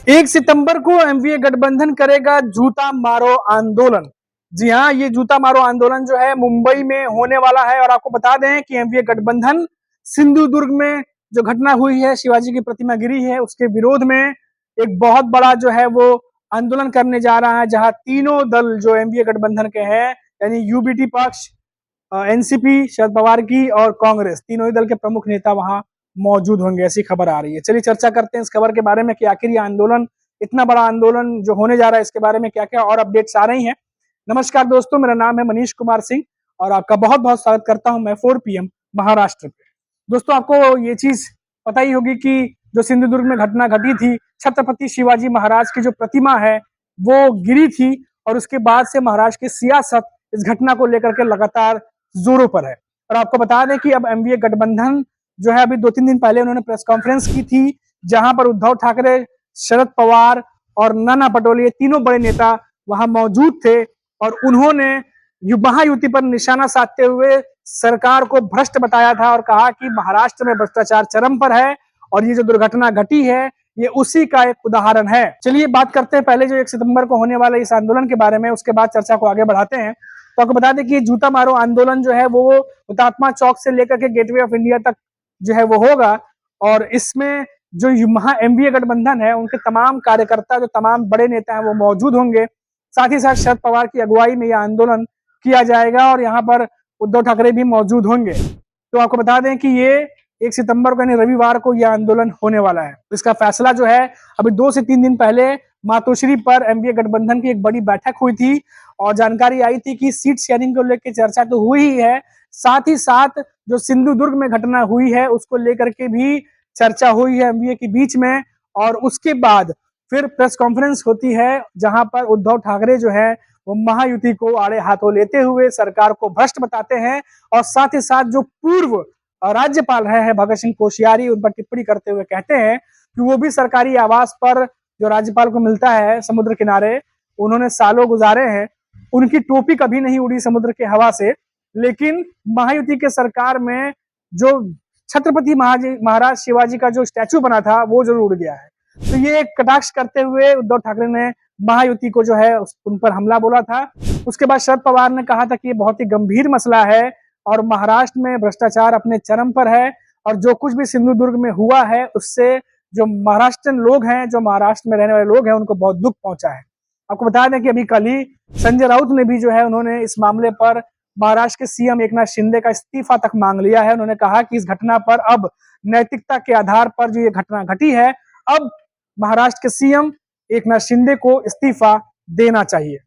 1 सितंबर को एमवीए गठबंधन करेगा जूता मारो आंदोलन। जी हाँ, ये जूता मारो आंदोलन जो है मुंबई में होने वाला है। और आपको बता दें कि एमवीए गठबंधन सिंधुदुर्ग में जो घटना हुई है, शिवाजी की प्रतिमा गिरी है, उसके विरोध में एक बहुत बड़ा जो है वो आंदोलन करने जा रहा है, जहां तीनों दल जो एमवीए गठबंधन के हैं, यानी यूबीटी पक्ष, एनसीपी शरद पवार की और कांग्रेस, तीनों ही दल के प्रमुख नेता वहां मौजूद होंगे, ऐसी खबर आ रही है। चलिए चर्चा करते हैं इस खबर के बारे में कि आखिर ये आंदोलन, इतना बड़ा आंदोलन जो होने जा रहा है, इसके बारे में क्या क्या और अपडेट्स आ रही हैं। नमस्कार दोस्तों, मेरा नाम है मनीष कुमार सिंह और आपका बहुत बहुत स्वागत करता हूं मैं 4 PM महाराष्ट्र पे। दोस्तों, आपको ये चीज पता ही होगी कि जो सिंधुदुर्ग में घटना घटी थी, छत्रपति शिवाजी महाराज की जो प्रतिमा है वो गिरी थी और उसके बाद से महाराष्ट्र की सियासत इस घटना को लेकर के लगातार जोरों पर है। और आपको बता दें कि अब एमवीए गठबंधन जो है, अभी 2-3 दिन पहले उन्होंने प्रेस कॉन्फ्रेंस की थी, जहां पर उद्धव ठाकरे, शरद पवार और नाना पटोले, तीनों बड़े नेता वहां मौजूद थे और उन्होंने महायुति पर निशाना साधते हुए सरकार को भ्रष्ट बताया था और कहा कि महाराष्ट्र में भ्रष्टाचार चरम पर है और ये जो दुर्घटना घटी है ये उसी का एक उदाहरण है। चलिए बात करते हैं पहले जो 1 सितंबर को होने वाले इस आंदोलन के बारे में, उसके बाद चर्चा को आगे बढ़ाते हैं। तो आपको बता दें कि जूता मारो आंदोलन जो है वो हुतात्मा चौक से लेकर के गेटवे ऑफ इंडिया तक जो है वो होगा और इसमें जो एमवीए गठबंधन है उनके तमाम कार्यकर्ता, जो तमाम बड़े नेता हैं वो मौजूद होंगे। साथ ही साथ शरद पवार की अगुवाई में यह आंदोलन किया जाएगा और यहाँ पर उद्धव ठाकरे भी मौजूद होंगे। तो आपको बता दें कि ये 1 सितंबर को यानी रविवार को यह आंदोलन होने वाला है। इसका फैसला जो है, अभी 2 से 3 दिन पहले मातोश्री पर एमवीए गठबंधन की एक बड़ी बैठक हुई थी और जानकारी आई थी कि सीट शेयरिंग को लेकर चर्चा तो हुई ही है, साथ ही साथ जो सिंधुदुर्ग में घटना हुई है उसको लेकर के भी चर्चा हुई है एमवीए के बीच में। और उसके बाद फिर प्रेस कॉन्फ्रेंस होती है जहां पर उद्धव ठाकरे जो है वो महायुति को आड़े हाथों लेते हुए सरकार को भ्रष्ट बताते हैं और साथ ही साथ जो पूर्व राज्यपाल रहे हैं भगत सिंह कोश्यारी, उन पर टिप्पणी करते हुए कहते हैं कि वो भी सरकारी आवास पर जो राज्यपाल को मिलता है समुद्र किनारे, उन्होंने सालों गुजारे हैं, उनकी टोपी कभी नहीं उड़ी समुद्र के हवा से, लेकिन महायुति के सरकार में जो छत्रपति महाराज शिवाजी का जो स्टैचू बना था वो जरूर उड़ गया है। तो ये एक कटाक्ष करते हुए उद्धव ठाकरे ने महायुति को जो है उन पर हमला बोला था। उसके बाद शरद पवार ने कहा था कि ये बहुत ही गंभीर मसला है और महाराष्ट्र में भ्रष्टाचार अपने चरम पर है और जो कुछ भी सिंधुदुर्ग में हुआ है उससे जो महाराष्ट्रियन लोग हैं, जो महाराष्ट्र में रहने वाले लोग हैं, उनको बहुत दुख पहुंचा है। आपको बता दें कि अभी कल ही संजय राउत ने भी जो है उन्होंने इस मामले पर महाराष्ट्र के सीएम एकनाथ शिंदे का इस्तीफा तक मांग लिया है। उन्होंने कहा कि इस घटना पर अब नैतिकता के आधार पर जो ये घटना घटी है, अब महाराष्ट्र के सीएम एकनाथ शिंदे को इस्तीफा देना चाहिए।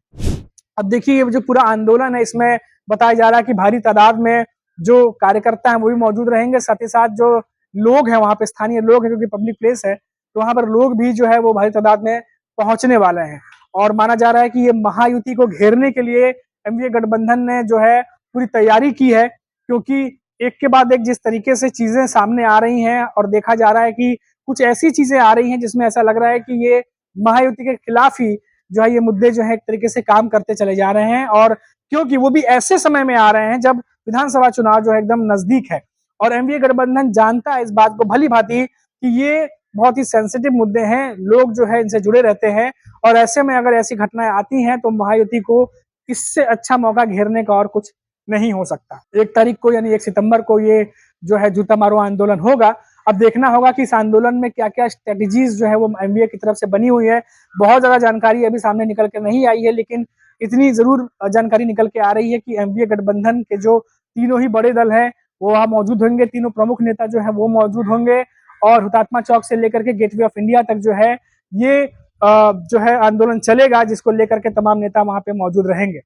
अब देखिए ये जो पूरा आंदोलन है इसमें बताया जा रहा है कि भारी तादाद में जो कार्यकर्ता हैं वो भी मौजूद रहेंगे, साथ ही साथ जो लोग हैं वहां पे, स्थानीय लोग हैं, क्योंकि पब्लिक प्लेस है तो वहां पर लोग भी जो है वो भारी तादाद में पहुंचने वाले हैं। और माना जा रहा है कि ये महायुति को घेरने के लिए एमवीए गठबंधन ने जो है पूरी तैयारी की है, क्योंकि एक के बाद एक जिस तरीके से चीजें सामने आ रही हैं और देखा जा रहा है कि कुछ ऐसी चीजें आ रही हैं जिसमें ऐसा लग रहा है कि ये महायुति के खिलाफ ही जो है ये मुद्दे जो है एक तरीके से काम करते चले जा रहे हैं। और क्योंकि वो भी ऐसे समय में आ रहे हैं जब विधानसभा चुनाव जो है एकदम नजदीक है और एमवीए गठबंधन जानता है इस बात को भली भांति कि ये बहुत ही सेंसिटिव मुद्दे हैं, लोग जो है इनसे जुड़े रहते हैं और ऐसे में अगर ऐसी घटनाएं आती हैं तो महायुति को इससे अच्छा मौका घेरने का और कुछ नहीं हो सकता। 1 तारीख को यानी 1 सितंबर को ये जो है जूता मारो आंदोलन होगा। अब देखना होगा कि इस आंदोलन में क्या क्या स्ट्रेटेजीज जो है वो एमवीए की तरफ से बनी हुई है। बहुत ज्यादा जानकारी अभी सामने निकल के नहीं आई है, लेकिन इतनी जरूर जानकारी निकल के आ रही है कि एमवीए गठबंधन के जो तीनों ही बड़े दल हैं वो वहां मौजूद होंगे, तीनों प्रमुख नेता जो है वो मौजूद होंगे और हुतात्मा चौक से लेकर के गेटवे ऑफ इंडिया तक जो है ये जो है आंदोलन चलेगा, जिसको लेकर के तमाम नेता वहां पे मौजूद रहेंगे।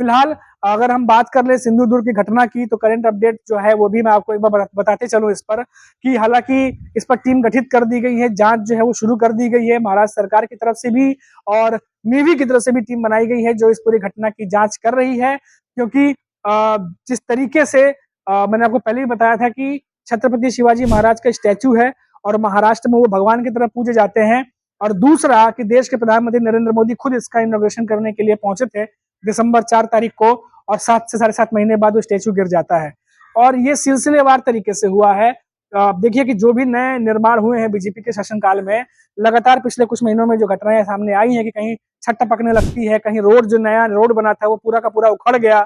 फिलहाल अगर हम बात कर ले सिंधुदुर्ग की घटना की तो करंट अपडेट जो है वो भी मैं आपको एक बार बताते चलूं इस पर कि हालांकि इस पर टीम गठित कर दी गई है, जांच जो है वो शुरू कर दी गई है महाराष्ट्र सरकार की तरफ से भी और नेवी की तरफ से भी टीम बनाई गई है जो इस पूरी घटना की जांच कर रही है। क्योंकि जिस तरीके से मैंने आपको पहले ही बताया था कि छत्रपति शिवाजी महाराज का स्टैचू है और महाराष्ट्र में वो भगवान की तरह पूजे जाते हैं, और दूसरा कि देश के प्रधानमंत्री नरेंद्र मोदी खुद इसका इनॉग्रेशन करने के लिए पहुंचे थे दिसंबर 4 तारीख को और 7 से 7.5 महीने बाद वो स्टैचू गिर जाता है और ये सिलसिलेवार तरीके से हुआ है। देखिए कि जो भी नए निर्माण हुए हैं बीजेपी के शासनकाल में, लगातार पिछले कुछ महीनों में जो घटनाएं सामने आई हैं कि कहीं छत टपकने लगती है, कहीं रोड जो नया रोड बना था वो पूरा का पूरा उखड़ गया।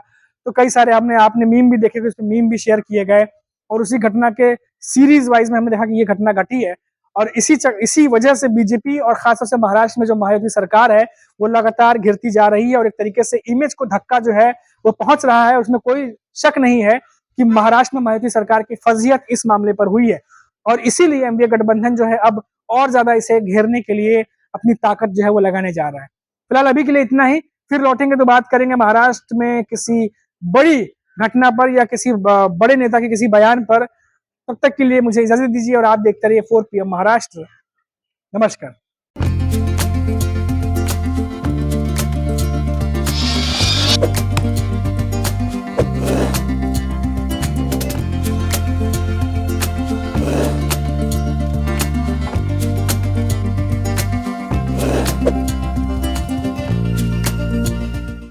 तो कई सारे हमने आपने मीम भी देखे, उसमें मीम भी शेयर किए गए और उसी घटना के सीरीज वाइज में हमने देखा कि ये घटना घटी है। और इसी वजह से बीजेपी और खासतौर से महाराष्ट्र में जो महायुति सरकार है वो लगातार गिरती जा रही है और एक तरीके से इमेज को धक्का जो है वो पहुंच रहा है। उसमें कोई शक नहीं है कि महाराष्ट्र में महायुति सरकार की फर्जियत इस मामले पर हुई है और इसीलिए एनडीए गठबंधन जो है अब और ज्यादा इसे घेरने के लिए अपनी ताकत जो है वो लगाने जा रहा है। फिलहाल अभी के लिए इतना ही, फिर लौटेंगे तो बात करेंगे महाराष्ट्र में किसी बड़ी घटना पर या किसी बड़े नेता के किसी बयान पर। तब तक के लिए मुझे इजाजत दीजिए और आप देखते रहिए 4 PM महाराष्ट्र। नमस्कार।